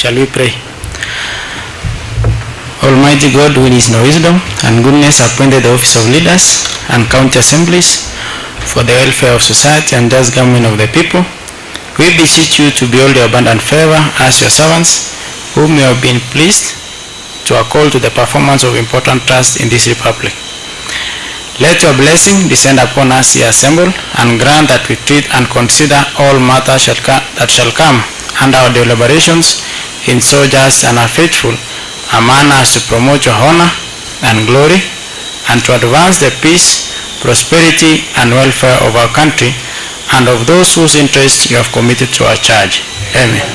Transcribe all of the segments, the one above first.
Shall we pray? Almighty God, who in his wisdom and goodness appointed the office of leaders and county assemblies for the welfare of society and just government of the people, we beseech you to behold your abundant favor as your servants, whom you have been pleased to call to the performance of important tasks in this republic. Let your blessing descend upon us here assembled, and grant that we treat and consider all matters that shall come under our deliberations in so just and faithful a manner as to promote your honor and glory, and to advance the peace, prosperity, and welfare of our country and of those whose interests you have committed to our charge. Amen.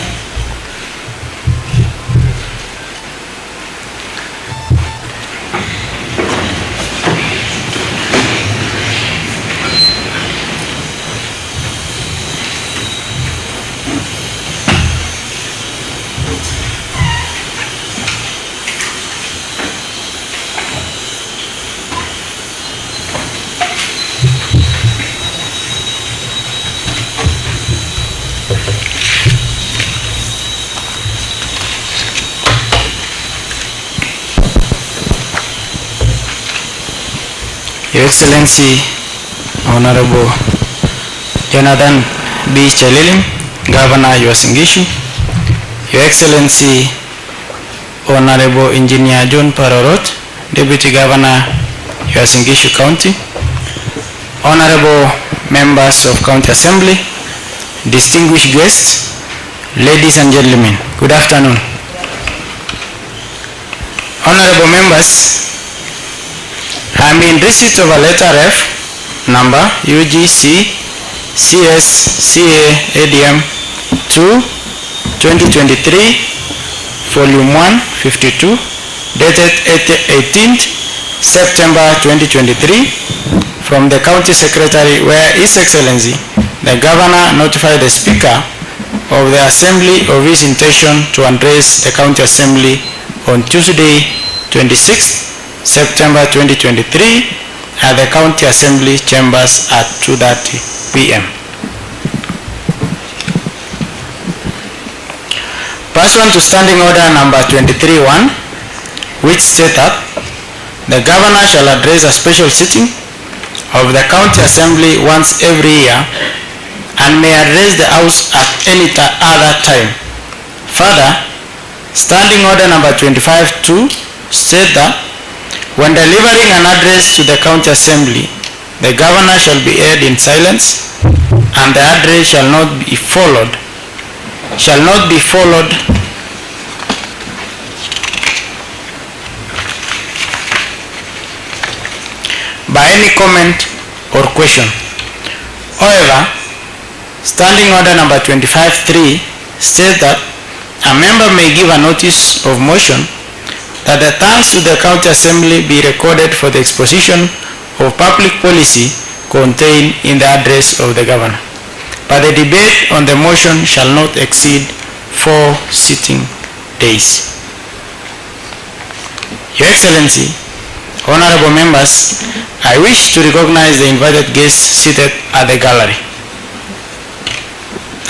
Your Excellency, Honorable Jonathan B. Chelilim, Governor Uasin Gishu, Your Excellency, Honorable Engineer John Parorot, Deputy Governor Uasin Gishu County, Honorable Members of County Assembly, distinguished guests, ladies and gentlemen, good afternoon. Honorable members, I am in receipt of a letter F number UGC CSCA ADM 2 2023 volume 1 52 dated 18th September 2023 from the County Secretary, where His Excellency the Governor notified the Speaker of the Assembly of his intention to address the County Assembly on Tuesday 26th September 2023 at the County Assembly chambers at 2:30 p.m. Pursuant to Standing Order number 23-1, which states that the Governor shall address a special sitting of the County Assembly once every year and may address the House at any other time. Further, Standing Order number 25-2 states that when delivering an address to the County Assembly, the Governor shall be heard in silence, and the address shall not be followed by any comment or question. However, Standing Order number 25-3 states that a member may give a notice of motion that the thanks to the County Assembly be recorded for the exposition of public policy contained in the address of the Governor. But the debate on the motion shall not exceed 4 sitting days. Your Excellency, honorable members, I wish to recognize the invited guests seated at the gallery.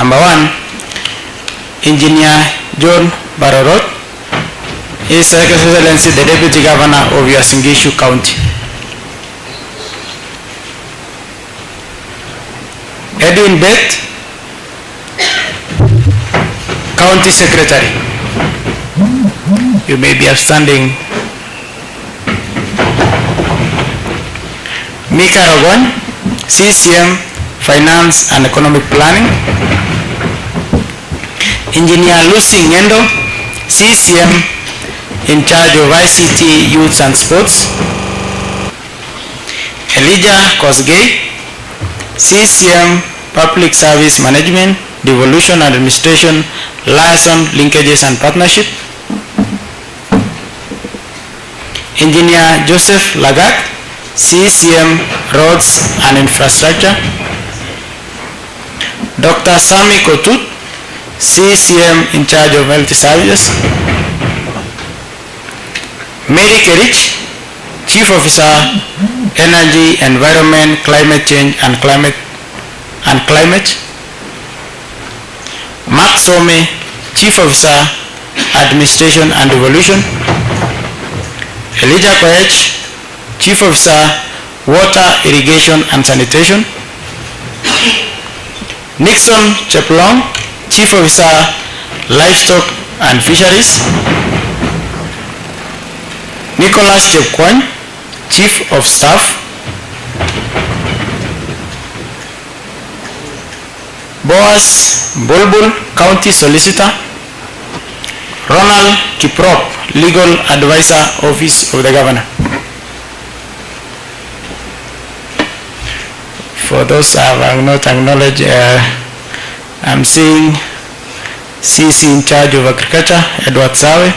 Number 1, Engineer John Barorot, His Excellency the Deputy Governor of Uasin Gishu County. Edwin Bett, County Secretary. You may be upstanding. Mika Rogon, CCM, Finance and Economic Planning. Engineer Lucy Ngendo, CCM, in charge of ICT, Youth and Sports. Elijah Kosgei, CCM, Public Service Management, Devolution Administration, Liaison, Linkages and Partnership. Engineer Joseph Lagat, CCM, Roads and Infrastructure. Dr. Sami Kotut, CCM, in charge of Health Services. Mary Kerich, Chief Officer, Energy, Environment, Climate Change and Climate. Mark Some, Chief Officer, Administration and Devolution. Elijah Koech, Chief Officer, Water, Irrigation and Sanitation. Nixon Cheplong, Chief Officer, Livestock and Fisheries. Nicholas Chepkwany, Chief of Staff. Boaz Bulbul, County Solicitor. Ronald Kiprop, Legal Advisor, Office of the Governor. For those I have not acknowledged, I'm seeing CC in charge of Agriculture, Edward Sawe.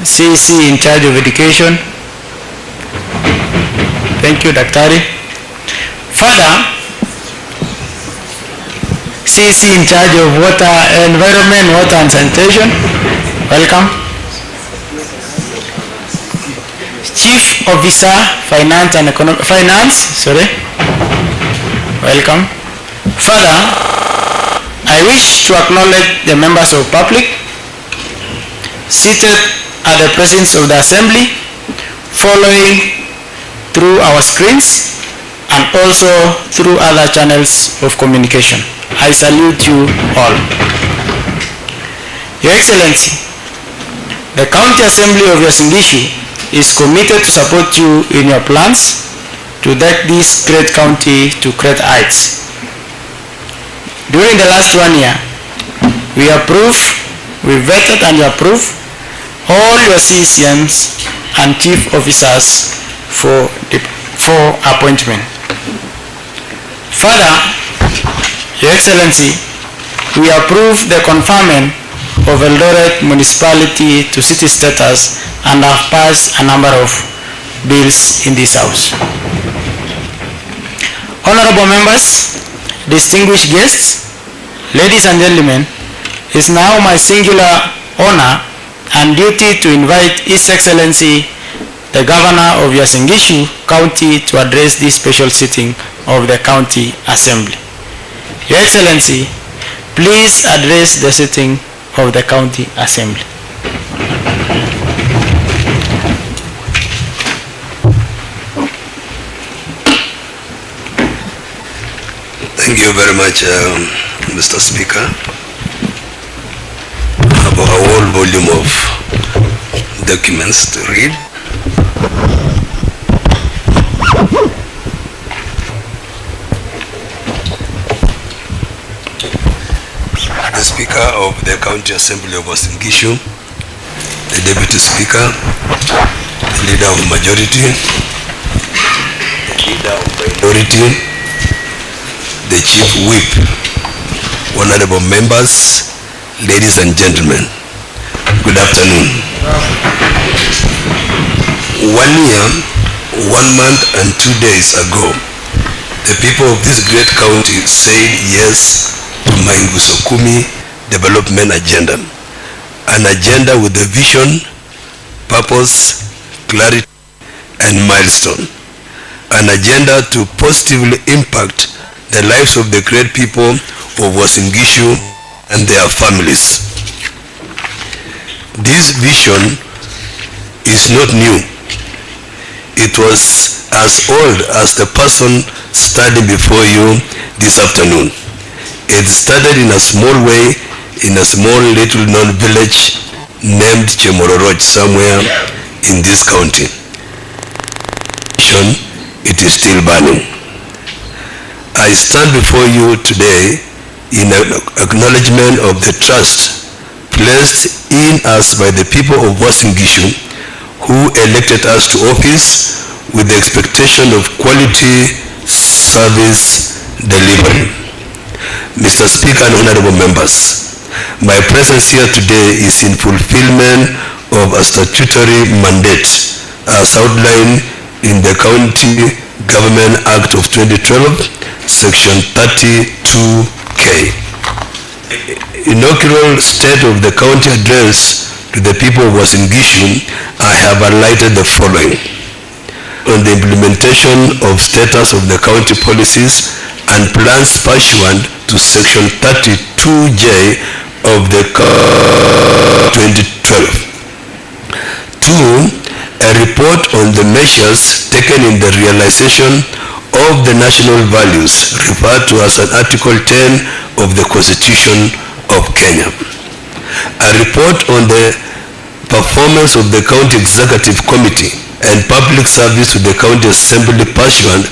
CC in charge of Education. Thank you, Daktari. Further, CC in charge of Water, Environment, Water and Sanitation. Welcome. Chief Officer, Finance and Welcome. Further, I wish to acknowledge the members of public seated at the presence of the Assembly, following through our screens and also through other channels of communication. I salute you all. Your Excellency, the County Assembly of Uasin Gishu is committed to support you in your plans to take this great county to great heights. During the last 1 year, we vetted and approved all your CCMs and chief officers for appointment. Further, Your Excellency, we approve the conferment of Eldoret Municipality to city status and have passed a number of bills in this House. Honorable members, distinguished guests, ladies and gentlemen, it is now my singular honor and duty to invite His Excellency the Governor of Uasin Gishu County to address this special sitting of the County Assembly. Your Excellency, please address the sitting of the County Assembly. Thank you very much, Mr. Speaker. I have a whole volume of documents to read. The Speaker of the County Assembly of Uasin Gishu, the Deputy Speaker, the Leader of Majority, the Leader of Minority, the Chief Whip, honorable members, ladies and gentlemen, good afternoon. 1 year, 1 month and 2 days ago, the people of this great county said yes to my Ngusokumi development agenda, an agenda with a vision, purpose, clarity, and milestone, an agenda to positively impact the lives of the great people of Uasin Gishu and their families. This vision is not new. It was as old as the person standing before you this afternoon. It started in a small way in a small little known village named Chemororoch somewhere in this county. It is still burning. I stand before you today in acknowledgement of the trust placed in us by the people of Uasin Gishu, who elected us to office with the expectation of quality service delivery. Mr. Speaker and honorable members, my presence here today is in fulfillment of a statutory mandate as outlined in the County Government Act of 2012, Section 32K. Inaugural State of the County Address to the people of Uasin Gishu, I have highlighted the following: on the implementation of status of the county policies and plans pursuant to Section 32J of the 2012. 2. A report on the measures taken in the realization of the national values referred to as an Article 10 of the Constitution of Kenya. A report on the performance of the County Executive Committee and public service to the County Assembly pursuant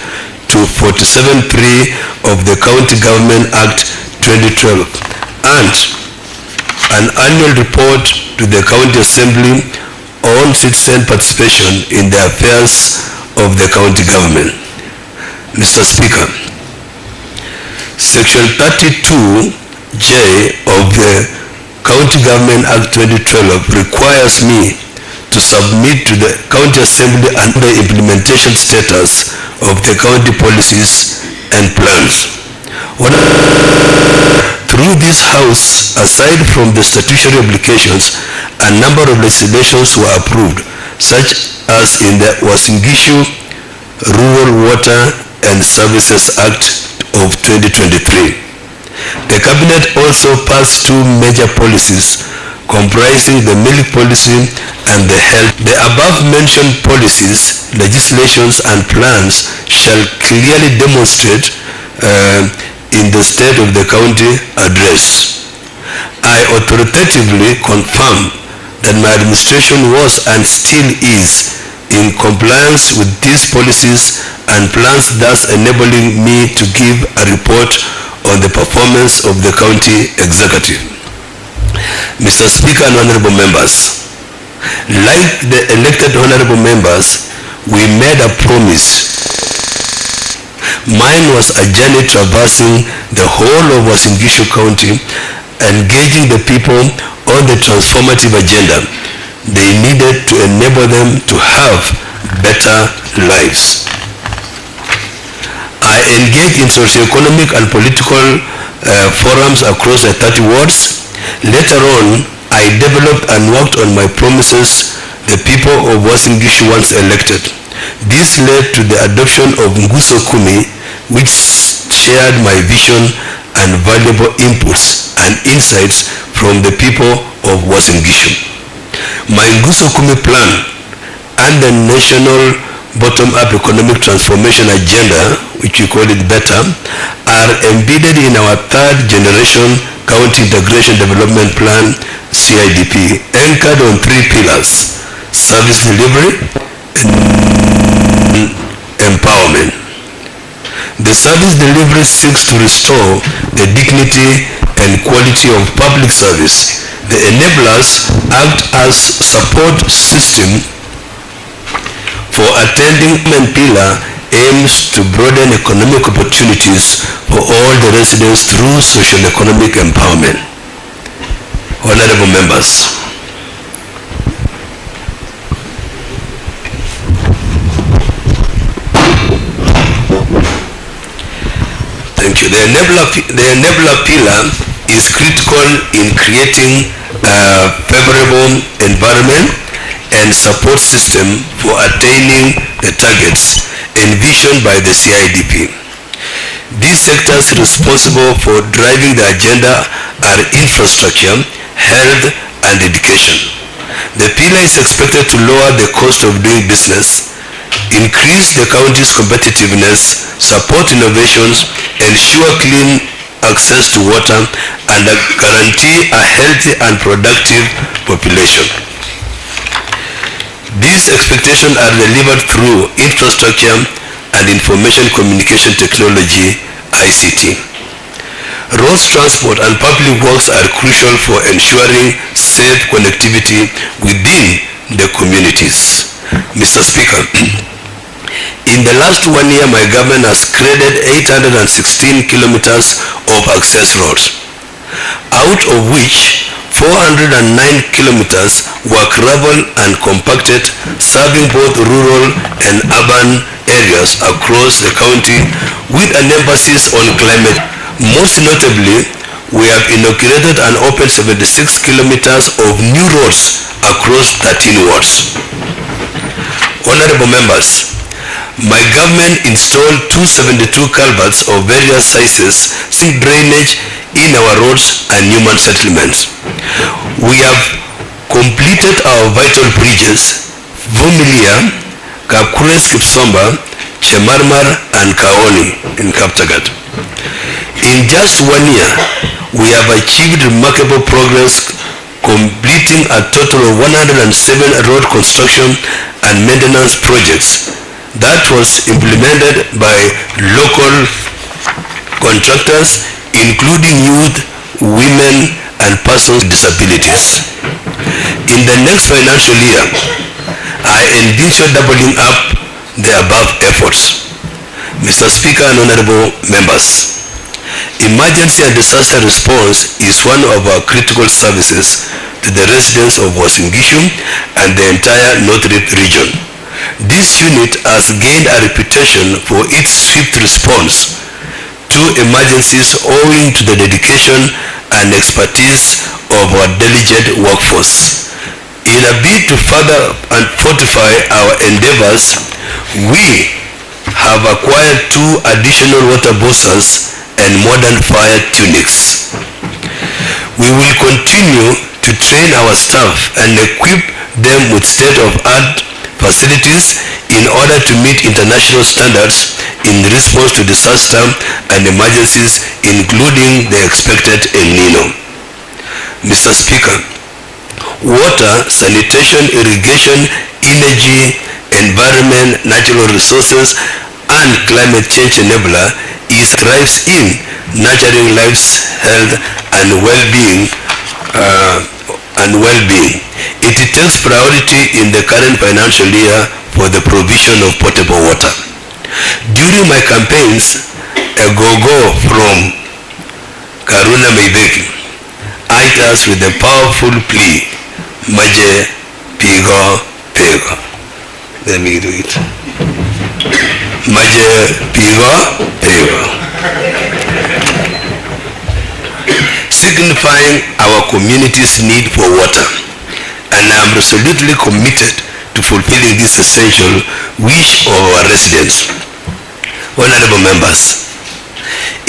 to 47(3) of the County Government Act 2012, and an annual report to the County Assembly on citizen participation in the affairs of the county government. Mr. Speaker, Section 32J of the County Government Act 2012 requires me to submit to the County Assembly and the implementation status of the county policies and plans. Through this House, aside from the statutory obligations, a number of legislations were approved, such as in the Uasin Gishu Rural Water and Services Act of 2023. The Cabinet also passed two major policies comprising the milk policy and the health. The above-mentioned policies, legislations, and plans shall clearly demonstrate in the State of the County Address. I authoritatively confirm that my administration was and still is in compliance with these policies and plans, thus enabling me to give a report on the performance of the County Executive. Mr. Speaker and honorable members, like the elected honorable members, we made a promise. Mine was a journey traversing the whole of Uasin Gishu County, engaging the people on the transformative agenda they needed to enable them to have better lives. I engaged in socio-economic and political forums across the 30 wards. Later on, I developed and worked on my promises the people of Uasin Gishu once elected. This led to the adoption of Nguso Kumi, which shared my vision and valuable inputs and insights from the people of Uasin Gishu. My Nguso Kumi plan and the National Bottom-up Economic Transformation Agenda, which we call it BETTA, are embedded in our third generation County Integration Development Plan, CIDP, anchored on three pillars: service delivery and empowerment. The service delivery seeks to restore the dignity and quality of public service. The enablers act as support system for attending, and pillar aims to broaden economic opportunities for all the residents through social economic empowerment. Honorable members, thank you. The enabler pillar is critical in creating a favorable environment and support system for attaining the targets envisioned by the CIDP. These sectors responsible for driving the agenda are infrastructure, health, and education. The pillar is expected to lower the cost of doing business, increase the county's competitiveness, support innovations, ensure clean access to water, and guarantee a healthy and productive population. These expectations are delivered through infrastructure and information communication technology, ICT. Roads transport and public works are crucial for ensuring safe connectivity within the communities. Mr. Speaker, in the last 1 year, my government has created 816 kilometers of access roads, out of which 409 kilometers were gravel and compacted, serving both rural and urban areas across the county with an emphasis on climate. Most notably, we have inaugurated and opened 76 kilometers of new roads across 13 wards. Honorable members, my government installed 272 culverts of various sizes, drainage in our roads and human settlements. We have completed our vital bridges, Vumilia, Kapkures Kipsomba, Chemarmar and Kaoni in Kaptagat. In just 1 year, we have achieved remarkable progress, completing a total of 107 road construction and maintenance projects that was implemented by local contractors, including youth, women, and persons with disabilities. In the next financial year, I envision doubling up the above efforts. Mr. Speaker and honorable members, emergency and disaster response is one of our critical services to the residents of Uasin Gishu and the entire North Rift region. This unit has gained a reputation for its swift response to emergencies owing to the dedication and expertise of our diligent workforce. In a bid to further and fortify our endeavors, we have acquired 2 additional water bossers and modern fire tunics. We will continue to train our staff and equip them with state-of-the-art facilities in order to meet international standards in response to disaster and emergencies, including the expected El Nino. Mr. Speaker, water, sanitation, irrigation, energy, environment, natural resources, and climate change enabler thrives in nurturing lives, health, and well-being. It takes priority in the current financial year for the provision of potable water. During my campaigns, a go-go from Karuna Meibeki eyed us with a powerful plea, Maje Pigo Pego. Let me do it. Maje Pigo Pego. Signifying our community's need for water, and I am resolutely committed to fulfilling this essential wish of our residents. Honorable members,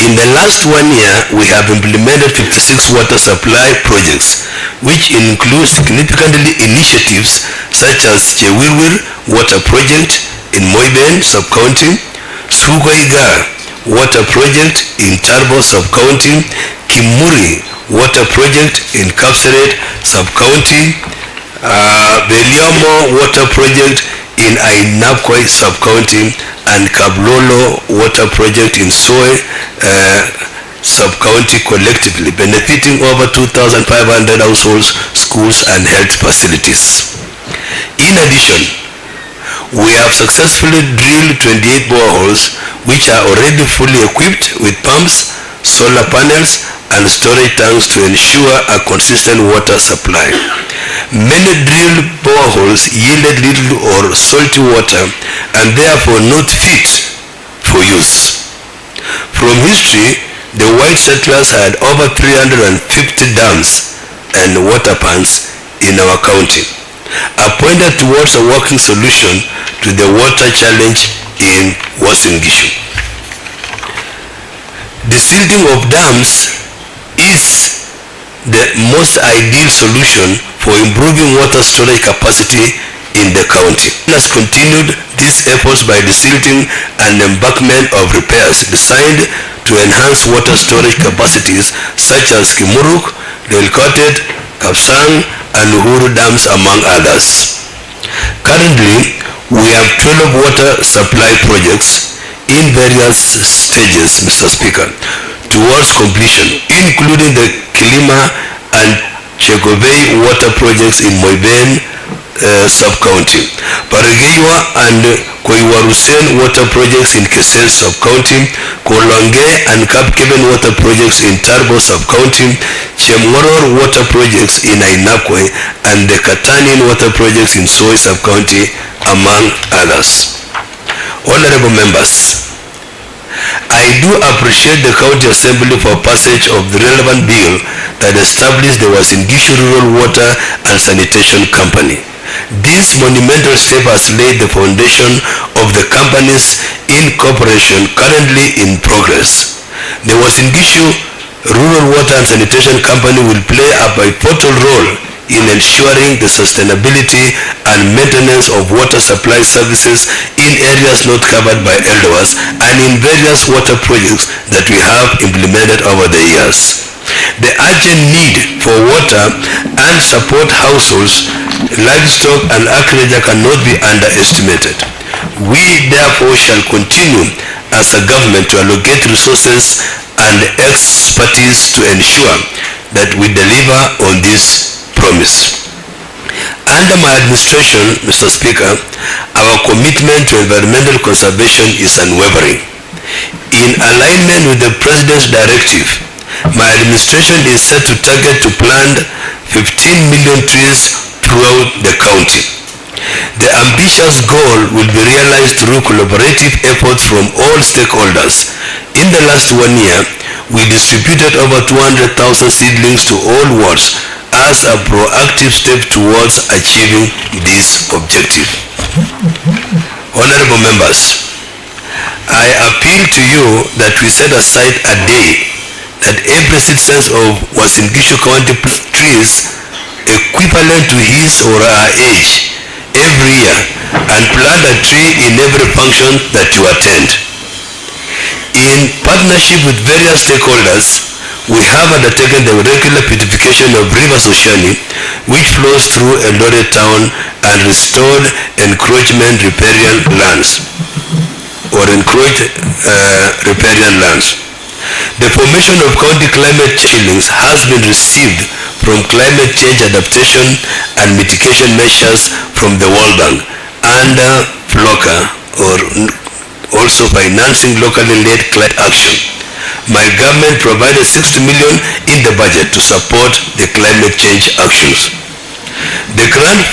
in the last 1 year, we have implemented 56 water supply projects, which include significant initiatives such as Chelilim Water Project in Moiben Sub-County, Sugoiga Water Project in Tarbo Sub-County, Kimuri Water Project in Kapseret Sub-County, Beliomo Water Project in Ainapkoi Sub-County, and Kablolo Water Project in Soy Sub-County, collectively benefiting over 2,500 households, schools, and health facilities. In addition, we have successfully drilled 28 boreholes, which are already fully equipped with pumps, solar panels, and storage tanks to ensure a consistent water supply. Many drilled boreholes yielded little or salty water and therefore not fit for use. From history, the white settlers had over 350 dams and water pans in our county, pointed towards a working solution to the water challenge in Uasin Gishu. The silting of dams is the most ideal solution for improving water storage capacity in the county. It has continued these efforts by desilting and embankment of repairs designed to enhance water storage capacities such as Kimuruk, Delkotet, Kapsang, and Uhuru dams, among others. Currently, we have 12 water supply projects in various stages, Mr. Speaker, towards completion, including the Kilima and Chekobei water projects in Moiben Sub-County, Paragewa and Koiwarusen water projects in Kesen Sub-County, Kolonge and Kapkeben water projects in Tarbo Sub-County, Chemoror water projects in Ainapkwe, and the Katanin water projects in Soy Sub-County, among others. Honorable members, I do appreciate the County Assembly for passage of the relevant bill that established the Uasin Gishu Rural Water and Sanitation Company. This monumental step has laid the foundation of the company's incorporation currently in progress. The Uasin Gishu Rural Water and Sanitation Company will play a pivotal role in ensuring the sustainability and maintenance of water supply services in areas not covered by elders and in various water projects that we have implemented over the years. The urgent need for water and support households, livestock and agriculture cannot be underestimated. We therefore shall continue as a government to allocate resources and expertise to ensure that we deliver on this promise. Under my administration, Mr. Speaker, our commitment to environmental conservation is unwavering. In alignment with the President's directive, my administration is set to target to plant 15 million trees throughout the county. The ambitious goal will be realized through collaborative efforts from all stakeholders. In the last 1 year, we distributed over 200,000 seedlings to all wards as a proactive step towards achieving this objective. Honorable members, I appeal to you that we set aside a day that every citizen of Uasin Gishu County trees equivalent to his or her age every year and plant a tree in every function that you attend. In partnership with various stakeholders, we have undertaken the regular beautification of River Soshani, which flows through Eldoret town, and restored encroachment riparian lands or encroached riparian lands. The formation of county climate chillings has been received from climate change adaptation and mitigation measures from the World Bank under FLOCA, or also financing locally led climate action. My government provided 60 million in the budget to support the climate change actions. The grant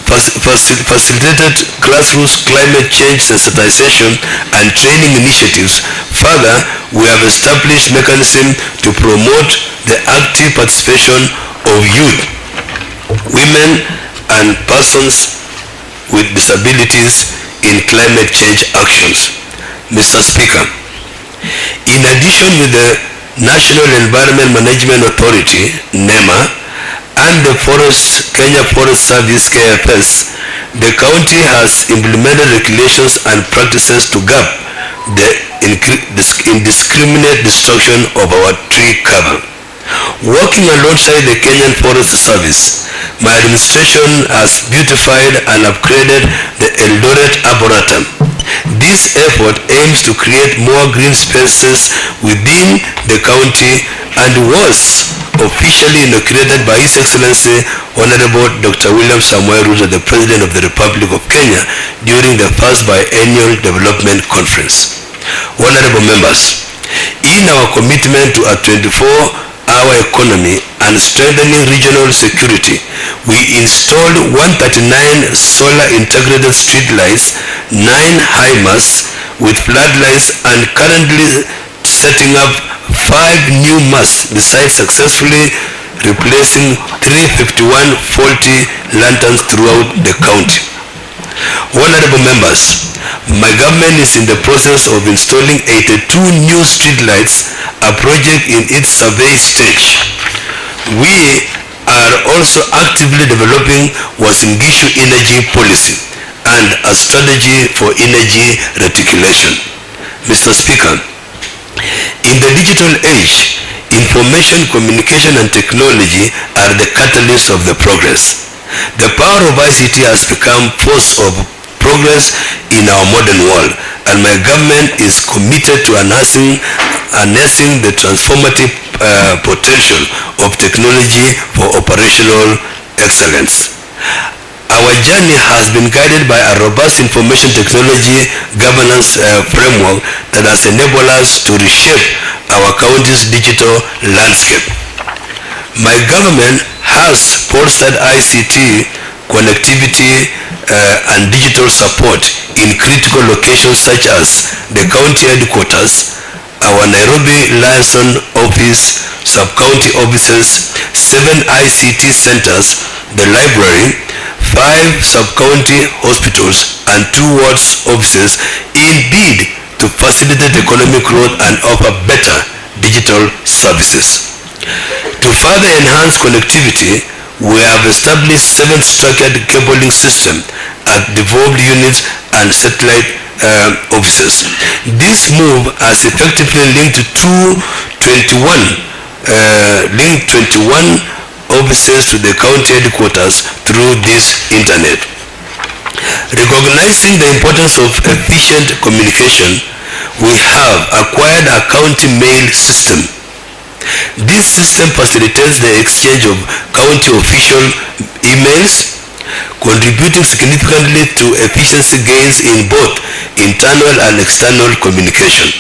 facilitated grassroots climate change sensitization and training initiatives. Further, we have established mechanisms to promote the active participation of youth, women, and persons with disabilities in climate change actions. Mr. Speaker, in addition with the National Environment Management Authority, NEMA, and the Kenya Forest Service, KFS, the county has implemented regulations and practices to curb the indiscriminate destruction of our tree cover. Working alongside the Kenyan Forest Service, my administration has beautified and upgraded the Eldoret Arboretum. This effort aims to create more green spaces within the county and was officially inaugurated by His Excellency Honorable Dr. William Samoei Ruto, the President of the Republic of Kenya, during the first biennial development conference. Honorable members, in our commitment to a 24-hour economy and strengthening regional security, we installed 139 solar integrated street lights, 9 high masts with floodlights, and currently setting up 5 new masts, besides successfully replacing 351 faulty lanterns throughout the county. Honorable members, my government is in the process of installing 82 new street lights, a project in its survey stage. We are also actively developing Uasin Gishu energy policy and a strategy for energy reticulation. Mr. Speaker, in the digital age, information, communication, and technology are the catalyst of the progress. The power of ICT has become force of progress in our modern world, and my government is committed to harnessing the transformative potential of technology for operational excellence. Our journey has been guided by a robust information technology governance framework that has enabled us to reshape our county's digital landscape. My government has bolstered ICT connectivity and digital support in critical locations such as the county headquarters, our Nairobi liaison office, sub-county offices, 7 ICT centers, the library, 5 sub-county hospitals, and 2 wards offices in bid to facilitate economic growth and offer better digital services. To further enhance connectivity, we have established 7 structured cabling systems at devolved units and satellite offices. This move has effectively linked 21 offices to the county headquarters through this internet. Recognizing the importance of efficient communication, we have acquired a county mail system. This system facilitates the exchange of county official emails, contributing significantly to efficiency gains in both internal and external communication.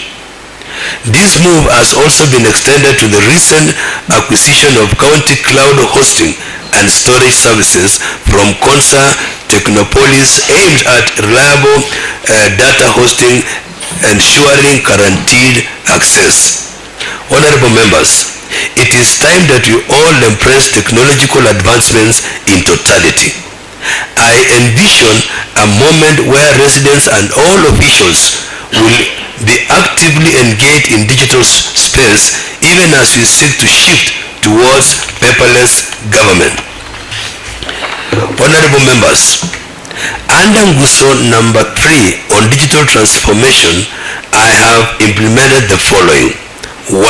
This move has also been extended to the recent acquisition of county cloud hosting and storage services from Consa Technopolis, aimed at reliable data hosting, ensuring guaranteed access. Honorable members, it is time that we all embrace technological advancements in totality. I envision a moment where residents and all officials will be actively engaged in digital space, even as we seek to shift towards paperless government. Honorable members, under Nguso number 3 on digital transformation, I have implemented the following. 1.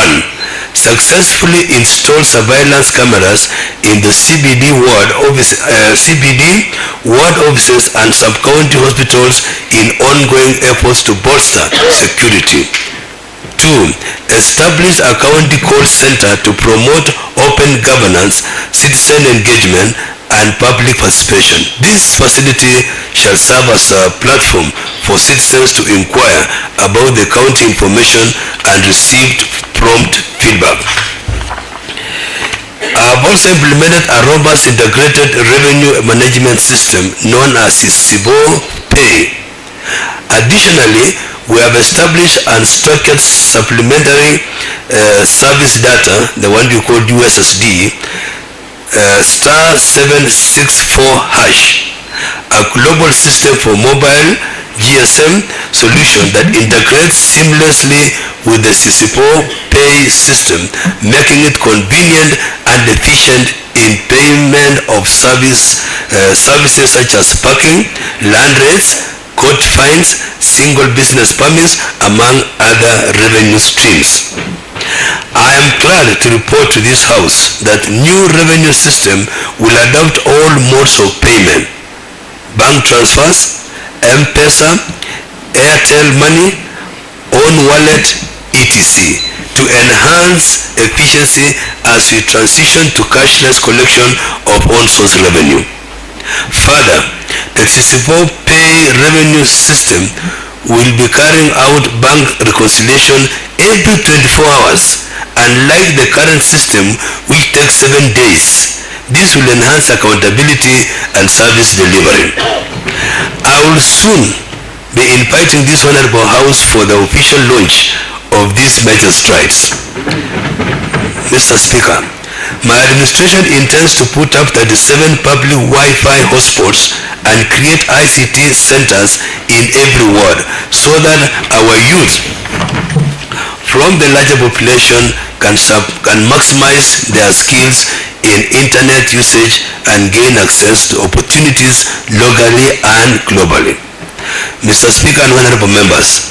Successfully install surveillance cameras in the CBD ward offices and sub-county hospitals in ongoing efforts to bolster security. 2. Establish a county call center to promote open governance, citizen engagement, and public participation. This facility shall serve as a platform for citizens to inquire about the county information and receive prompt feedback. I have also implemented a robust integrated revenue management system known as SIBO Pay. Additionally, we have established and stocked supplementary service data, the one we call USSD, *764#, a global system for mobile GSM solution that integrates seamlessly with the SIBO Pay system, making it convenient and efficient in payment of services such as parking, land rates, court fines, single business permits, among other revenue streams. I am glad to report to this House that new revenue system will adopt all modes of payment: bank transfers, M-Pesa, Airtel Money, own wallet, etc., to enhance efficiency as we transition to cashless collection of on-source revenue. Further, the SIBO Pay revenue system will be carrying out bank reconciliation every 24 hours, unlike the current system which takes 7 days. This will enhance accountability and service delivery. I will soon be inviting this Honorable House for the official launch of these major strides. Mr. Speaker, my administration intends to put up 37 public Wi-Fi hotspots and create ICT centers in every ward so that our youth from the larger population can maximize their skills in internet usage and gain access to opportunities locally and globally. Mr. Speaker and honorable members,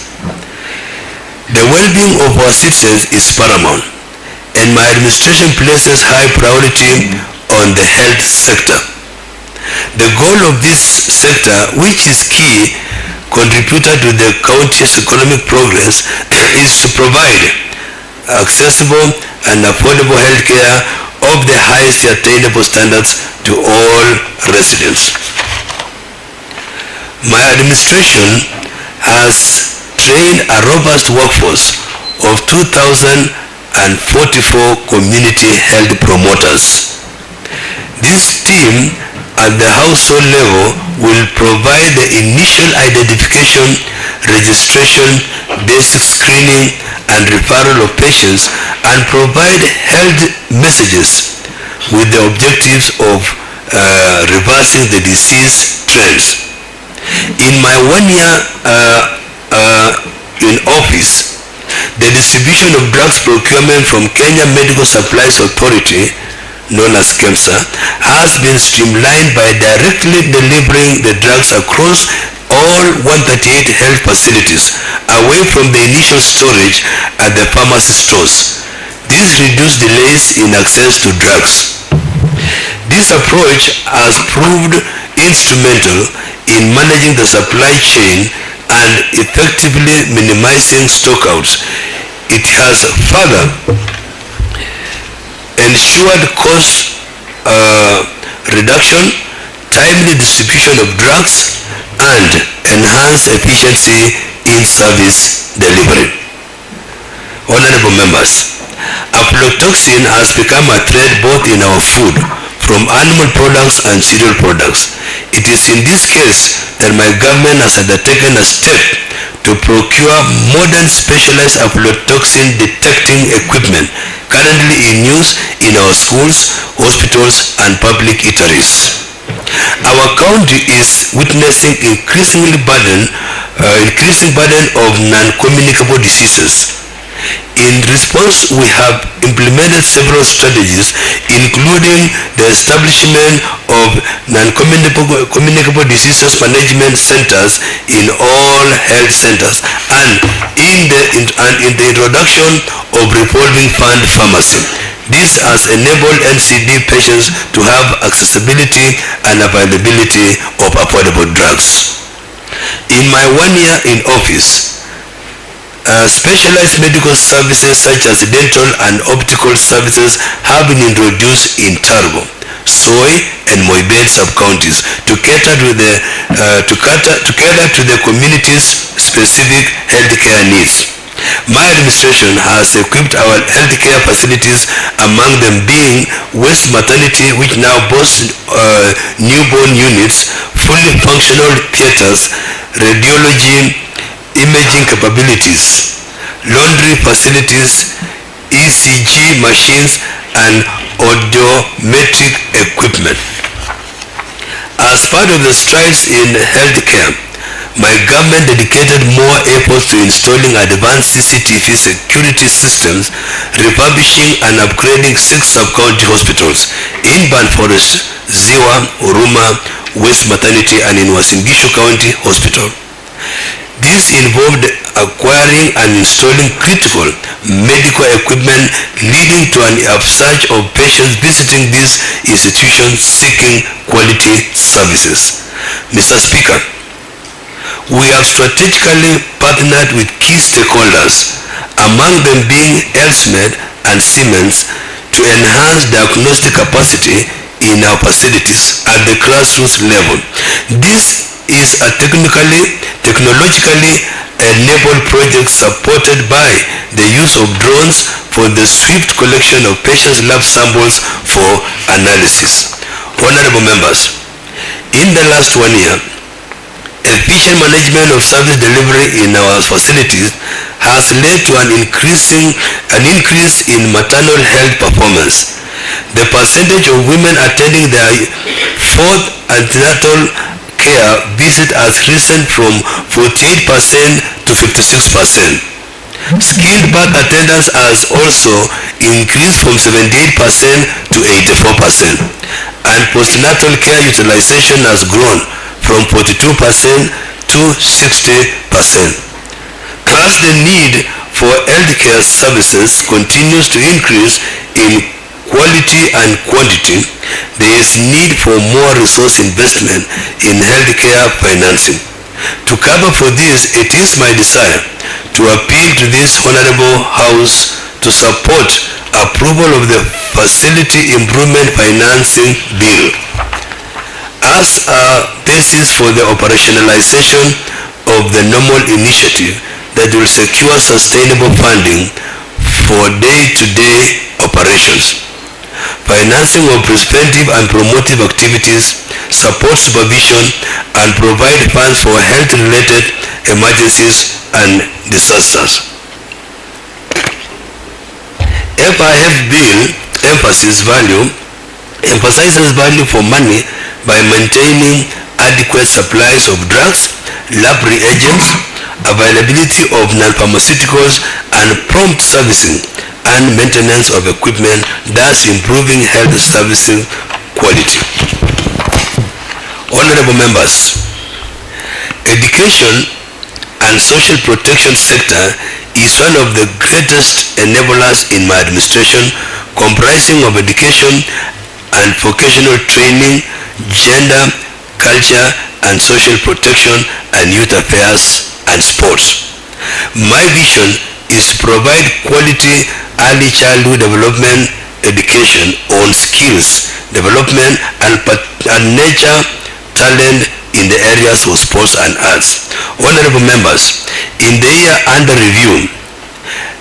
the well-being of our citizens is paramount, and my administration places high priority on the health sector. The goal of this sector, which is key contributor to the county's economic progress, is to provide accessible and affordable health care of the highest attainable standards to all residents. My administration has trained a robust workforce of 2,044 community health promoters. This team at the household level will provide the initial identification, registration, basic screening, and referral of patients, and provide health messages with the objectives of reversing the disease trends. In my 1 year in office, The distribution of drugs procurement from Kenya Medical Supplies Authority, known as KEMSA, has been streamlined by directly delivering the drugs across all 138 health facilities, away from the initial storage at the pharmacy stores. This reduced delays in access to drugs. This approach has proved instrumental in managing the supply chain and effectively minimizing stockouts. It has further ensured cost reduction, timely distribution of drugs, and enhanced efficiency in service delivery. Honorable members, aflatoxin has become a threat both in our food, from animal products and cereal products. It is in this case that my government has undertaken a step to procure modern specialized aflatoxin detecting equipment currently in use in our schools, hospitals, and public eateries. Our county is witnessing increasing burden of non-communicable diseases. In response, we have implemented several strategies, including the establishment of non-communicable diseases management centers in all health centers, and in the introduction of revolving fund pharmacy. This has enabled NCD patients to have accessibility and availability of affordable drugs. In my 1 year in office, specialized medical services such as dental and optical services have been introduced in Tarbo, Soy, and Moibel sub-counties to cater to the community's specific healthcare needs. My administration has equipped our healthcare facilities, among them being West Maternity, which now boasts newborn units, fully functional theaters, radiology, imaging capabilities, laundry facilities, ECG machines, and audiometric equipment. As part of the strides in healthcare, my government dedicated more efforts to installing advanced CCTV security systems, refurbishing and upgrading 6 sub-county hospitals in Ban Forest, Ziwa, Uruma, West Maternity, and in Uasin Gishu County Hospital. This involved acquiring and installing critical medical equipment, leading to an upsurge of patients visiting these institutions seeking quality services. Mr. Speaker, we have strategically partnered with key stakeholders, among them being Elsmed and Siemens, to enhance diagnostic capacity in our facilities at the grassroots level. This is a technologically enabled project supported by the use of drones for the swift collection of patients' lab samples for analysis. Honorable members, in the last 1 year, efficient management of service delivery in our facilities has led to an increase in maternal health performance. The percentage of women attending their 4th antenatal care visit has risen from 48% to 56%. Skilled birth attendance has also increased from 78% to 84%, and postnatal care utilization has grown from 42% to 60%. As the need for healthcare services continues to increase in quality and quantity, there is need for more resource investment in healthcare financing. To cover for this, it is my desire to appeal to this Honorable House to support approval of the Facility Improvement Financing Bill as a basis for the operationalization of the normal initiative that will secure sustainable funding for day-to-day operations. Financing of preventive and promotive activities, support supervision, and provide funds for health-related emergencies and disasters. FIF Bill emphasizes value for money by maintaining adequate supplies of drugs, lab reagents, availability of non-pharmaceuticals, and prompt servicing and maintenance of equipment, thus improving health servicing quality. Honorable members, education and social protection sector is one of the greatest enablers in my administration, comprising of education and vocational training, gender, culture and social protection, and youth affairs and sports. My vision is to provide quality early childhood development education on skills development and nature talent in the areas of sports and arts. Honorable members, in the year under review,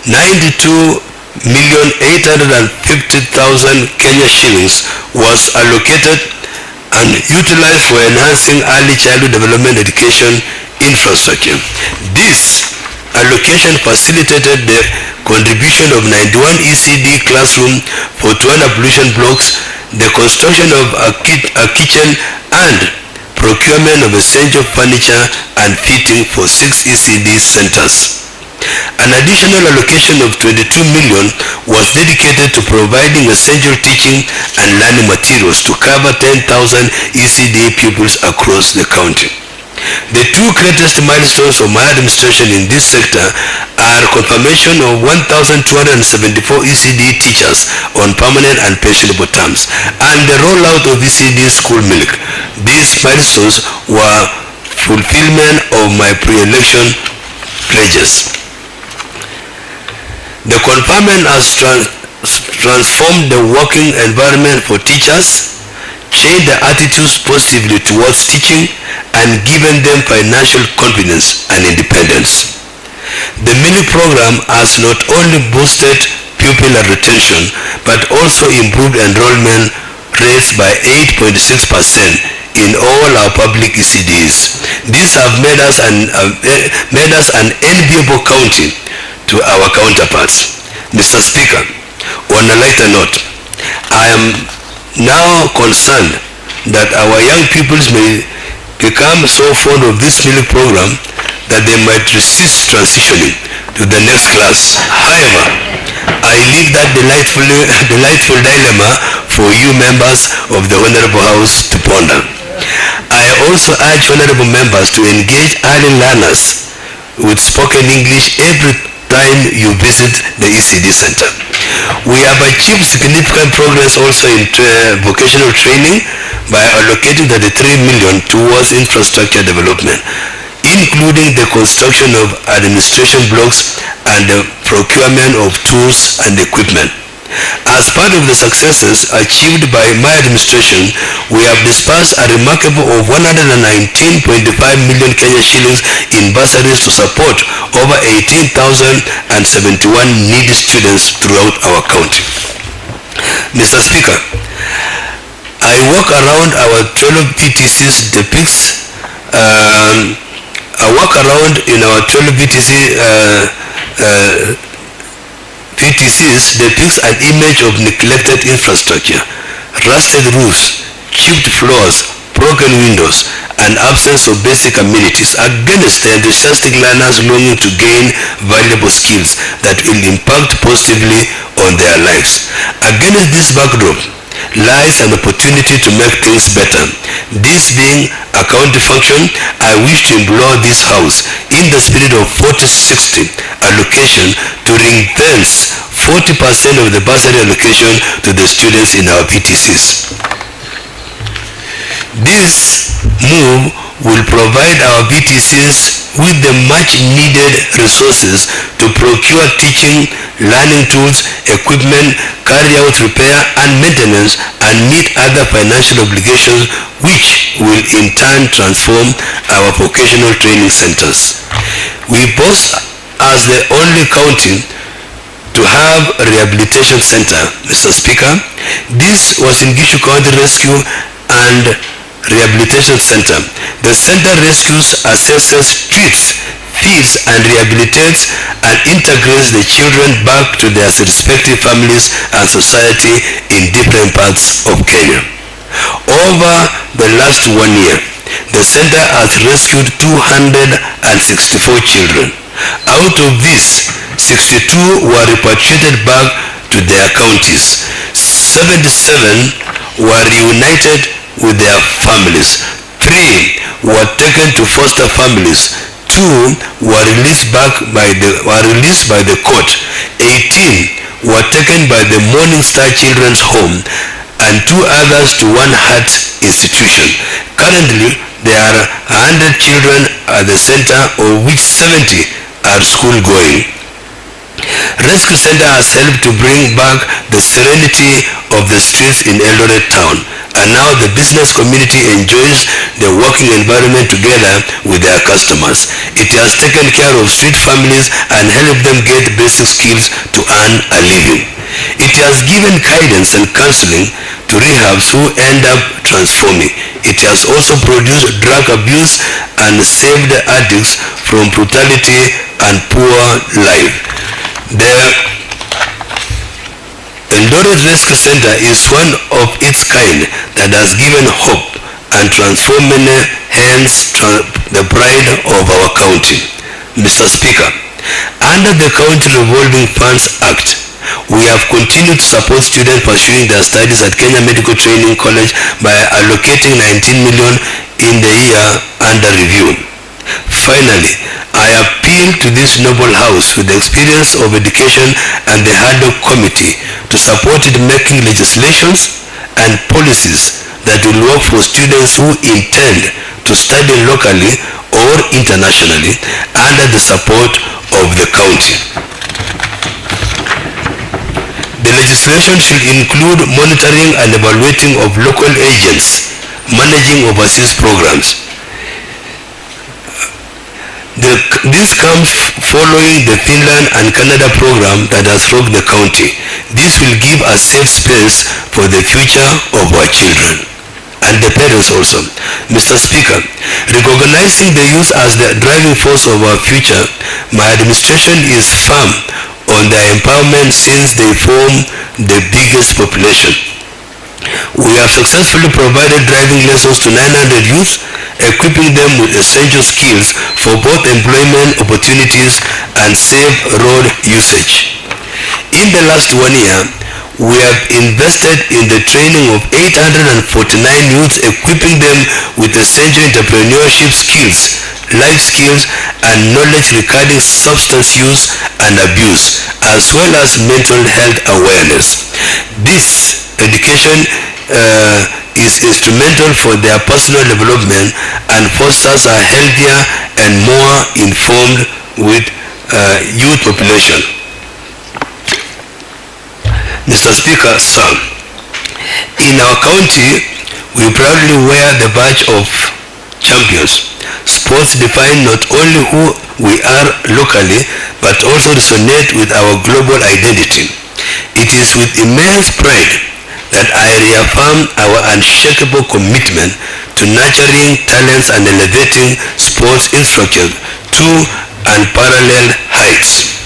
92,850,000 Kenya shillings was allocated and utilized for enhancing early childhood development education infrastructure. This allocation facilitated the contribution of 91 ECD classrooms for 200 pollution blocks, the construction of a kitchen and procurement of essential furniture and fitting for 6 ECD centers. An additional allocation of 22 million was dedicated to providing essential teaching and learning materials to cover 10,000 ECD pupils across the county. The two greatest milestones of my administration in this sector are confirmation of 1,274 ECD teachers on permanent and pensionable terms and the rollout of ECD school milk. These milestones were fulfillment of my pre-election pledges. The conferment has transformed the working environment for teachers, changed their attitudes positively towards teaching, and given them financial confidence and independence. The mini program has not only boosted pupil retention but also improved enrollment rates by 8.6% in all our public ECDs. These have made us an enviable county to our counterparts. Mr. Speaker, on a lighter note, I am now concerned that our young pupils may become so fond of this milk program that they might resist transitioning to the next class. However, I leave that delightful dilemma for you members of the Honorable House to ponder. I also urge honorable members to engage early learners with spoken English every time you visit the ECD center. We have achieved significant progress also in vocational training by allocating 33 million towards infrastructure development, including the construction of administration blocks and the procurement of tools and equipment. As part of the successes achieved by my administration, we have disbursed a remarkable of 119.5 million Kenya shillings in bursaries to support over 18,071 needy students throughout our county. Mr. Speaker, I walk around our 12 PTCs depicts PTCs depicts an image of neglected infrastructure, rusted roofs, chipped floors, broken windows, and absence of basic amenities against the enthusiastic learners longing to gain valuable skills that will impact positively on their lives. Against this backdrop lies an opportunity to make things better. This being a county function, I wish to implore this House in the spirit of 40-60 allocation to ring-fence 40% of the bursary allocation to the students in our PTCs. This move will provide our PTCs with the much needed resources to procure teaching, learning tools, equipment, carry out repair and maintenance, and meet other financial obligations, which will in turn transform our vocational training centers. We boast as the only county to have a rehabilitation center, Mr. Speaker. This was in Gishu County Rescue and Rehabilitation Center. The center rescues, assesses, treats, feeds and rehabilitates and integrates the children back to their respective families and society in different parts of Kenya. Over the last 1 year, the center has rescued 264 children. Out of this, 62 were repatriated back to their counties. 77 were reunited with their families. 3 were taken to foster families. 2 were released by the court. 18 were taken by the Morning Star Children's Home, and 2 others to One Heart Institution. Currently, there are 100 children at the center, of which 70 are school going. Rescue Center has helped to bring back the serenity of the streets in Eldoret town, and now the business community enjoys the working environment together with their customers. It has taken care of street families and helped them get basic skills to earn a living. It has given guidance and counseling to rehabs who end up transforming. It has also produced drug abuse and saved addicts from brutality and poor life. The Eldoret Rescue Center is one of its kind that has given hope and transformed many, hence the pride of our county. Mr. Speaker, under the County Revolving Funds Act, we have continued to support students pursuing their studies at Kenya Medical Training College by allocating 19 million in the year under review. Finally, I appeal to this noble house with the experience of education and the HADOC committee to support it making legislations and policies that will work for students who intend to study locally or internationally under the support of the county. The legislation should include monitoring and evaluating of local agents managing overseas programs. This comes following the Finland and Canada program that has rocked the county. This will give a safe space for the future of our children and the parents also. Mr. Speaker, recognizing the youth as the driving force of our future, my administration is firm on their empowerment since they form the biggest population. We have successfully provided driving lessons to 900 youth, equipping them with essential skills for both employment opportunities and safe road usage. In the last 1 year, we have invested in the training of 849 youths, equipping them with essential entrepreneurship skills, life skills, and knowledge regarding substance use and abuse, as well as mental health awareness. This education is instrumental for their personal development and fosters a healthier and more informed with youth population. Mr. Speaker, sir, in our county, we proudly wear the badge of champions. Sports define not only who we are locally, but also resonate with our global identity. It is with immense pride that I reaffirm our unshakable commitment to nurturing talents and elevating sports infrastructure to unparalleled heights.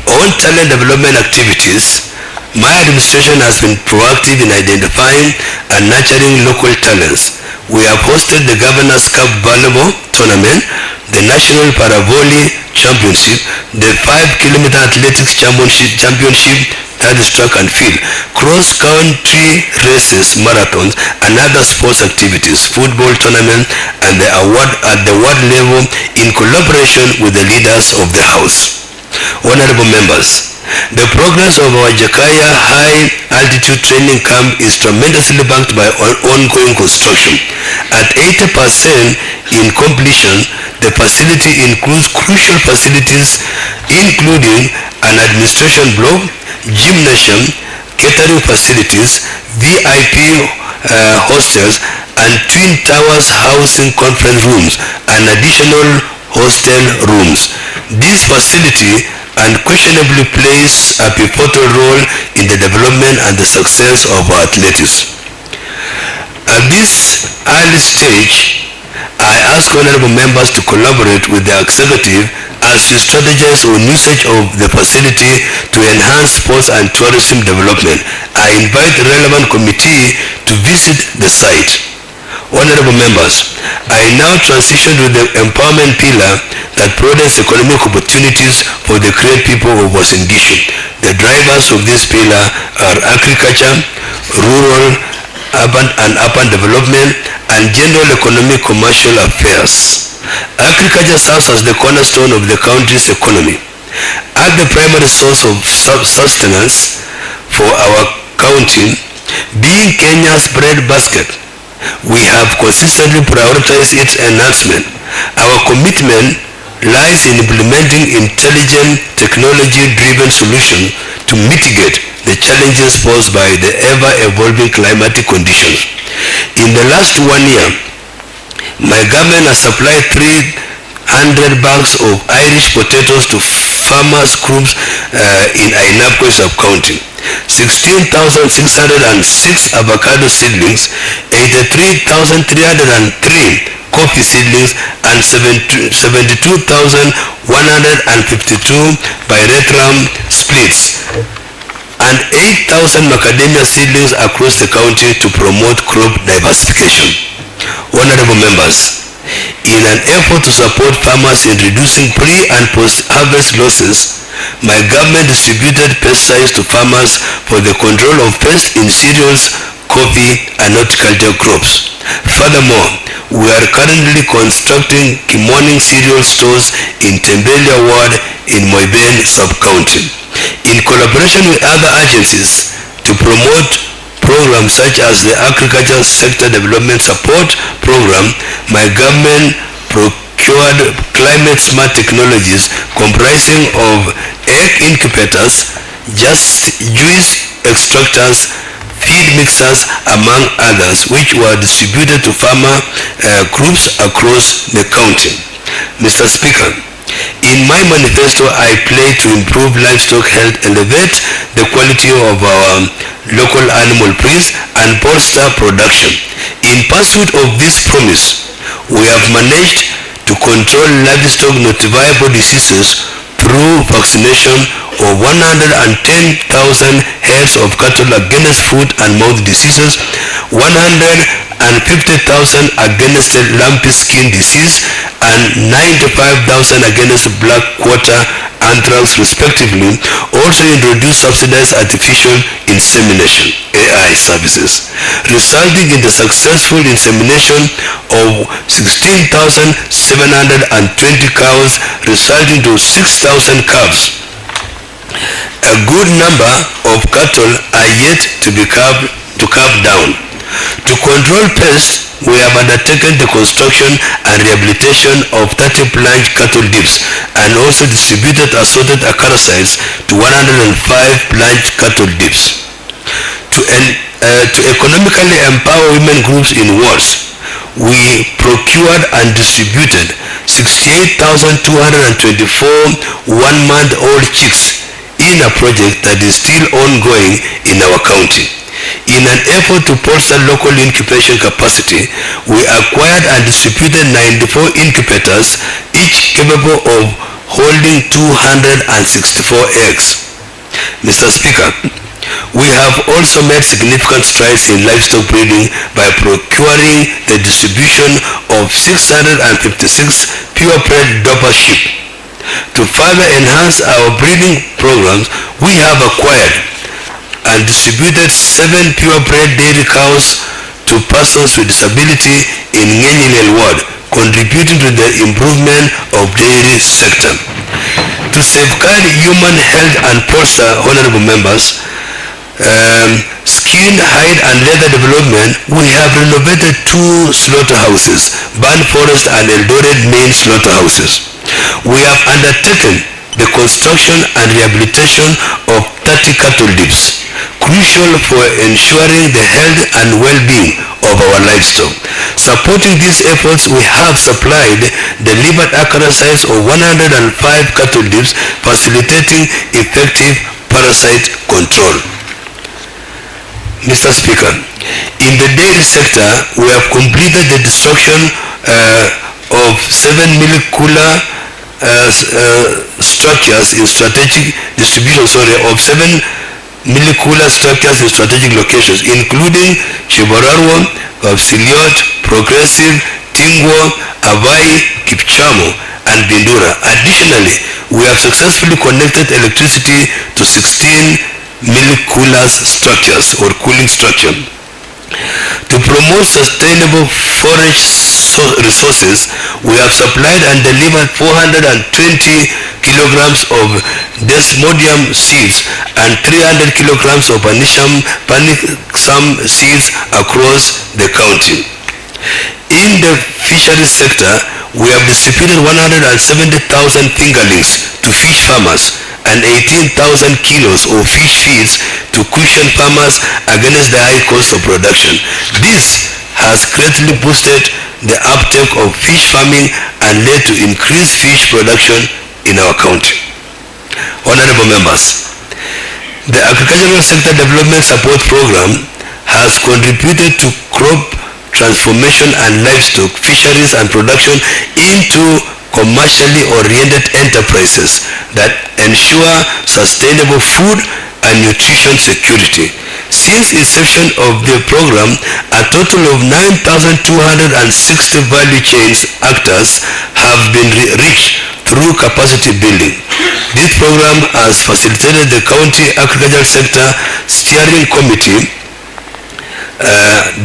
On talent development activities, my administration has been proactive in identifying and nurturing local talents. We have hosted the Governor's Cup Volleyball Tournament, the National Paravolley Championship, the 5-kilometer Athletics Championship, that is track and field, cross-country races, marathons, and other sports activities, football tournament, and at the ward level in collaboration with the leaders of the House. Honorable members, the progress of our Jakaya High Altitude Training Camp is tremendously backed by ongoing construction. At 80% in completion, the facility includes crucial facilities including an administration block, gymnasium, catering facilities, VIP hostels, and twin towers housing conference rooms and additional hostel rooms. This facility unquestionably plays a pivotal role in the development and the success of our athletics. At this early stage, I ask honorable members to collaborate with the executive as we strategize on usage of the facility to enhance sports and tourism development. I invite the relevant committee to visit the site. Honorable members, I now transition to the empowerment pillar that broadens economic opportunities for the great people of Uasin Gishu. The drivers of this pillar are agriculture, rural, urban development, and general economic commercial affairs. Agriculture serves as the cornerstone of the country's economy. As the primary source of sustenance for our county, being Kenya's breadbasket, we have consistently prioritized its enhancement. Our commitment lies in implementing intelligent, technology-driven solutions to mitigate the challenges posed by the ever-evolving climatic conditions. In the last 1 year, my government has supplied 300 bags of Irish potatoes to farmers' groups in Ainabko sub-county. 16,606 avocado seedlings, 83,303 coffee seedlings, and 72,152 pyrethrum splits, and 8,000 macadamia seedlings across the county to promote crop diversification. Honorable members, in an effort to support farmers in reducing pre- and post-harvest losses, my government distributed pesticides to farmers for the control of pests in cereals, coffee, and horticulture crops. Furthermore, we are currently constructing Kimoning cereal stores in Tembelia Ward in Moiben sub-county, in collaboration with other agencies to promote programs such as the Agriculture Sector Development Support Program. My government procured climate-smart technologies comprising of egg incubators, juice extractors, feed mixers, among others, which were distributed to farmer groups across the county. Mr. Speaker, in my manifesto, I pledge to improve livestock health, elevate the quality of our local animal breeds, and bolster production. In pursuit of this promise, we have managed to control livestock notifiable diseases through vaccination of 110,000 heads of cattle against foot and mouth diseases, 150,000 against lumpy skin disease, and 95,000 against black quarter anthrax respectively. Also introduced subsidized artificial insemination (AI) services, resulting in the successful insemination of 16,720 cows, resulting to 6,000 calves. A good number of cattle are yet to be calved down. To control pests, we have undertaken the construction and rehabilitation of 30 plunged cattle dips and also distributed assorted acaricides to 105 plunged cattle dips. To economically empower women groups in wards, we procured and distributed 68,224 one-month-old chicks in a project that is still ongoing in our county. In an effort to bolster local incubation capacity, we acquired and distributed 94 incubators, each capable of holding 264 eggs. Mr. Speaker, we have also made significant strides in livestock breeding by procuring the distribution of 656 purebred Dorper sheep. To further enhance our breeding programs, we have acquired and distributed 7 purebred dairy cows to persons with disability in Ngenyinel Ward, contributing to the improvement of dairy sector. To safeguard human health and bolster, honorable members, skin, hide, and leather development, we have renovated 2 slaughterhouses, Ban Forest and Eldoret main slaughterhouses. We have undertaken the construction and rehabilitation of 30 cattle dips, crucial for ensuring the health and well-being of our livestock. Supporting these efforts, we have supplied delivered acaricides of 105 cattle dips, facilitating effective parasite control. Mr. Speaker, in the dairy sector, we have completed the destruction of 7 milk cooler structures in strategic distribution, of 7 milk cooler structures in strategic locations, including Chiborarwo, Kapsiliot, Progressive, Tingwo, Abai, Kipchamo, and Bindura. Additionally, we have successfully connected electricity to 16 milk coolers structures or cooling structure. To promote sustainable forage resources, we have supplied and delivered 420 kilograms of desmodium seeds and 300 kilograms of panicum seeds across the county. In the fisheries sector, we have distributed 170,000 fingerlings to fish farmers and 18,000 kilos of fish feeds to cushion farmers against the high cost of production. This has greatly boosted the uptake of fish farming and led to increased fish production in our county. Honorable members, the Agricultural Sector Development Support Program has contributed to crop transformation and livestock, fisheries and production into commercially oriented enterprises that ensure sustainable food and nutrition security. Since inception of the program, a total of 9,260 value chains actors have been reached through capacity building. This program has facilitated the County Agricultural Sector Steering Committee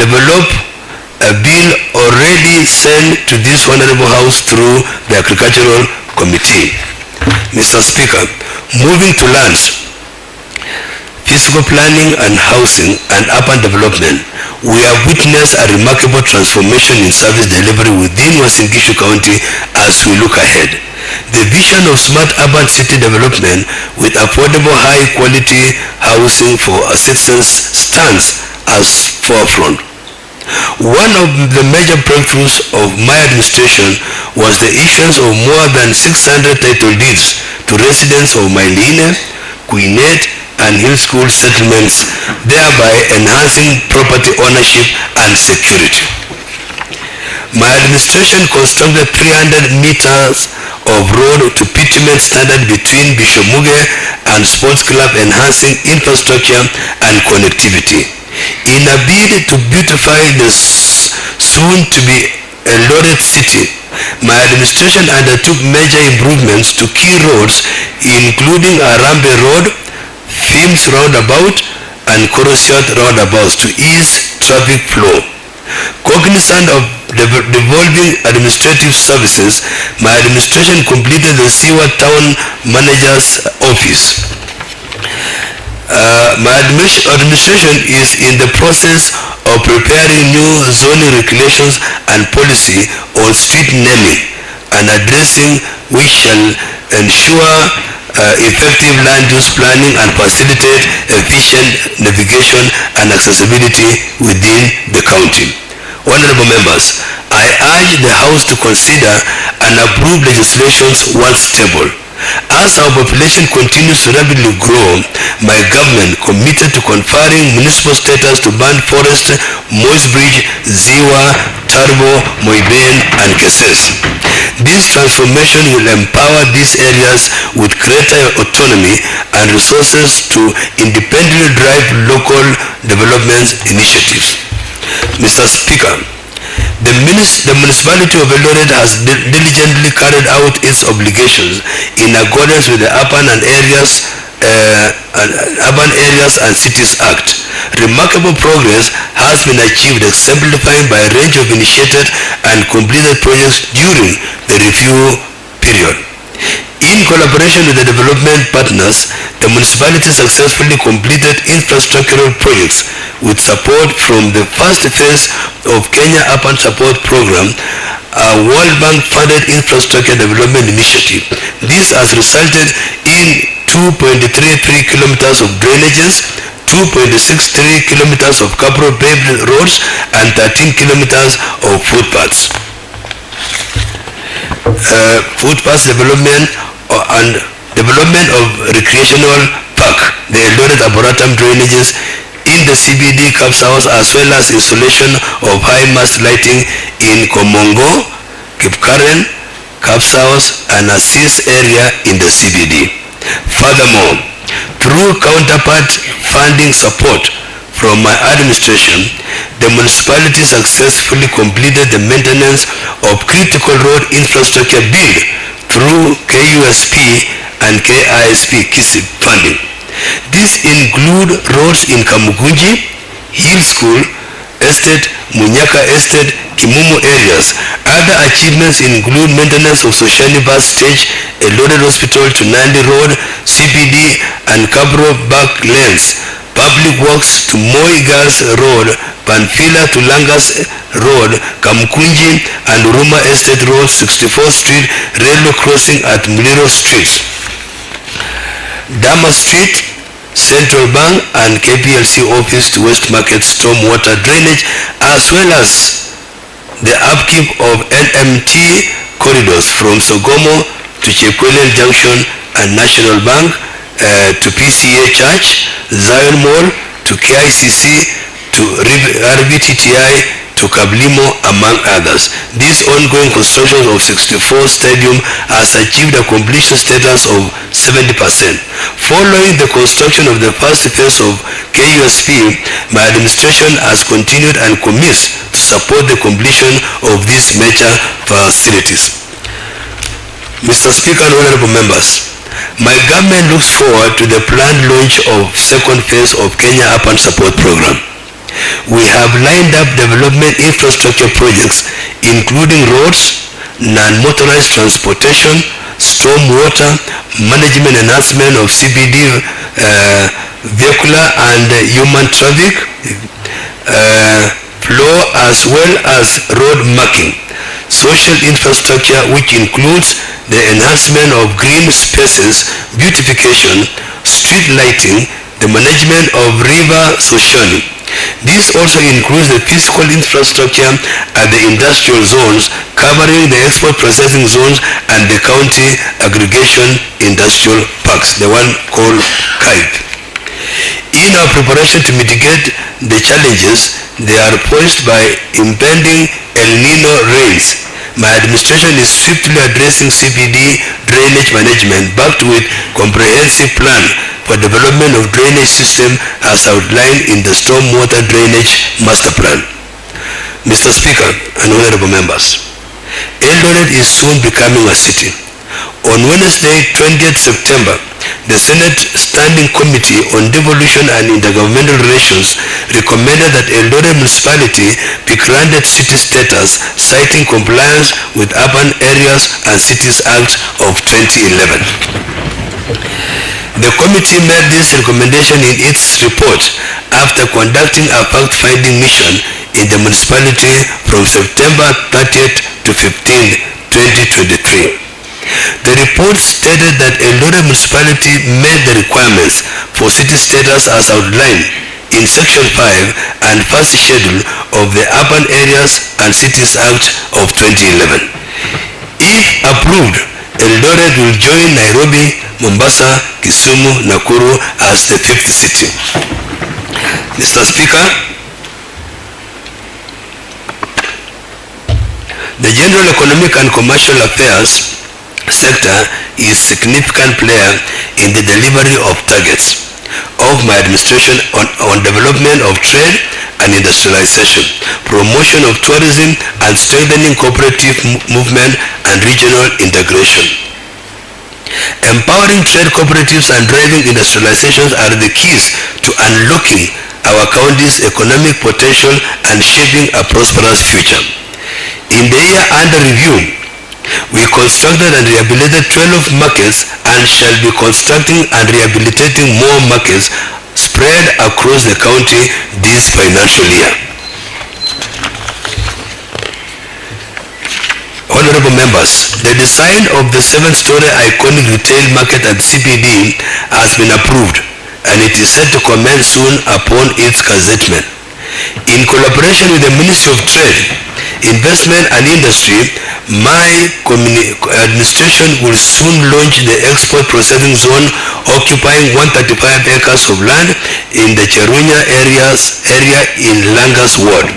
develop a bill already sent to this Honorable House through the Agricultural Committee. Mr. Speaker, moving to lands, physical planning and housing and urban development, we have witnessed a remarkable transformation in service delivery within Uasin Gishu County as we look ahead. The vision of smart urban city development with affordable high quality housing for citizens stands as forefront. One of the major breakthroughs of my administration was the issuance of more than 600 title deeds to residents of Mailine, Queenette, and Hill School settlements, thereby enhancing property ownership and security. My administration constructed 300 meters of road to bitumen standard between Bishop Muge and Sports Club, enhancing infrastructure and connectivity. In a bid to beautify the soon-to-be Eldoret city, my administration undertook major improvements to key roads, including Arambe Road, Fims Roundabout, and Korosiot Roundabouts to ease traffic flow. Cognizant of devolving administrative services, my administration completed the Siwa Town Manager's Office. My administration is in the process of preparing new zoning regulations and policy on street naming and addressing which shall ensure effective land use planning and facilitate efficient navigation and accessibility within the county. Honorable members, I urge the House to consider and approve legislations once tabled. As our population continues to rapidly grow, my government committed to conferring municipal status to Band Forest, Moist Bridge, Ziwa, Tarbo, Moiben, and Keses. This transformation will empower these areas with greater autonomy and resources to independently drive local development initiatives. Mr. Speaker, the municipality of Eldoret has diligently carried out its obligations in accordance with the Urban Areas and Cities Act. Remarkable progress has been achieved, exemplified by a range of initiated and completed projects during the review period. In collaboration with the development partners, the municipality successfully completed infrastructural projects with support from the first phase of Kenya Urban Support Program, a World Bank funded infrastructure development initiative. This has resulted in 2.33 kilometers of drainages, 2.63 kilometers of capital paved roads, and 13 kilometers of footpaths. Footpaths development and development of recreational park, the Eldoret Arboretum drainages in the CBD Caps House, as well as installation of high mast lighting in Komongo, Kipkaren, Caps House, and Assis area in the CBD. Furthermore, through counterpart funding support from my administration, the municipality successfully completed the maintenance of critical road infrastructure build through KUSP and KISP KISP funding. These include roads in Kamukunji, Hill School Estate, Munyaka Estate, Kimumu areas. Other achievements include maintenance of Soshani Bus Stage, Eldoret Hospital to Nandi Road, CPD and Kabro Back Lanes, Public Works to Moi Girls Road, Panfila to Langas Road, Kamukunji and Uruma Estate Road, 64th Street, railway crossing at Muliro Street, Dama Street, Central Bank and KPLC office to West Market stormwater drainage, as well as the upkeep of NMT corridors from Sogomo to Chelilim Junction and National Bank to PCA Church, Zion Mall to KICC to RBTTI to Kablimo, among others. This ongoing construction of 64 Stadium has achieved a completion status of 70%. Following the construction of the first phase of KUSP, my administration has continued and commits to support the completion of these major facilities. Mr. Speaker and honorable members, my government looks forward to the planned launch of second phase of Kenya Urban Support Program. We have lined up development infrastructure projects including roads, non-motorized transportation, stormwater, management enhancement of CBD vehicular and human traffic flow, as well as road marking, social infrastructure which includes the enhancement of green spaces, beautification, street lighting, the management of river Soshoni. This also includes the physical infrastructure at the industrial zones, covering the export processing zones and the county aggregation industrial parks, the one called KIPE. In our preparation to mitigate the challenges they are posed by impending El Nino rains, my administration is swiftly addressing CBD drainage management backed with comprehensive plan for development of drainage system as outlined in the stormwater drainage master plan. Mr. Speaker and honorable members, Eldoret is soon becoming a city. On Wednesday, 20th September, the Senate Standing Committee on Devolution and Intergovernmental Relations recommended that Eldoret Municipality be granted city status, citing compliance with Urban Areas and Cities Act of 2011. The committee made this recommendation in its report after conducting a fact-finding mission in the municipality from September 30th to 15th, 2023. The report stated that Eldoret Municipality met the requirements for city status as outlined in Section 5 and first schedule of the Urban Areas and Cities Act of 2011. If approved, Eldoret will join Nairobi, Mombasa, Kisumu, Nakuru as the 5th city. Mr. Speaker, the General Economic and Commercial Affairs sector is a significant player in the delivery of targets of my administration on development of trade and industrialization, promotion of tourism, and strengthening cooperative movement and regional integration. Empowering trade cooperatives and driving industrializations are the keys to unlocking our county's economic potential and shaping a prosperous future. In the year under review, we constructed and rehabilitated 12 markets and shall be constructing and rehabilitating more markets spread across the county this financial year. Honorable members, the design of the 7-story iconic retail market at CBD has been approved and it is set to commence soon upon its gazettement. In collaboration with the Ministry of Trade, Investment and Industry, my administration will soon launch the export processing zone occupying 135 acres of land in the Cherunya area in Langas Ward.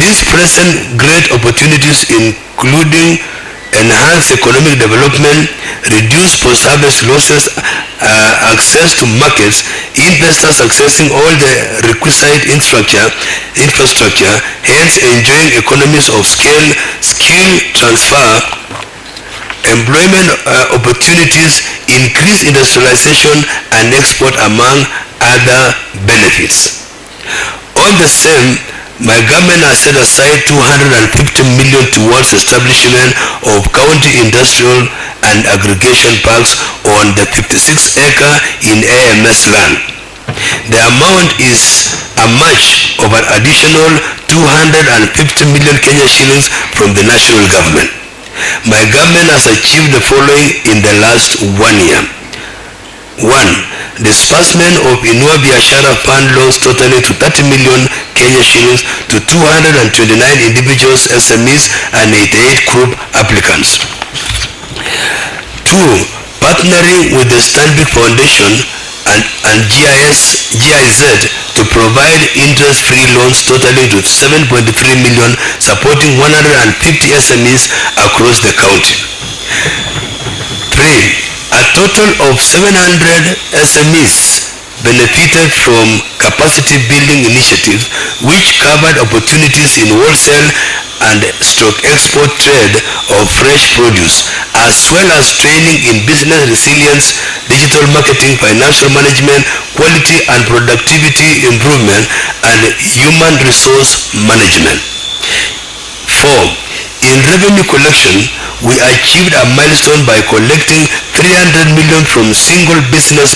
These present great opportunities including enhanced economic development, reduced post-harvest losses access to markets, investors accessing all the requisite infrastructure, hence enjoying economies of scale, skill transfer, employment opportunities, increased industrialization and export, among other benefits. On the same, my government has set aside 250 million towards establishment of county industrial and aggregation parks on the 56-acre in AMS land. The amount is a match of an additional 250 million Kenya shillings from the national government. My government has achieved the following in the last 1 year. 1. Disbursement of Inua Biashara Fund loans totaling to 30 million Kenya shillings to 229 individuals, SMEs and 88 group applicants. 2. Partnering with the Stanbic Foundation and GIZ to provide interest-free loans totaling to 7.3 million, supporting 150 SMEs across the county. 3. A total of 700 SMEs benefited from capacity building initiatives which covered opportunities in wholesale and export trade of fresh produce, as well as training in business resilience, digital marketing, financial management, quality and productivity improvement, and human resource management. 4. In revenue collection, we achieved a milestone by collecting 300 million from single business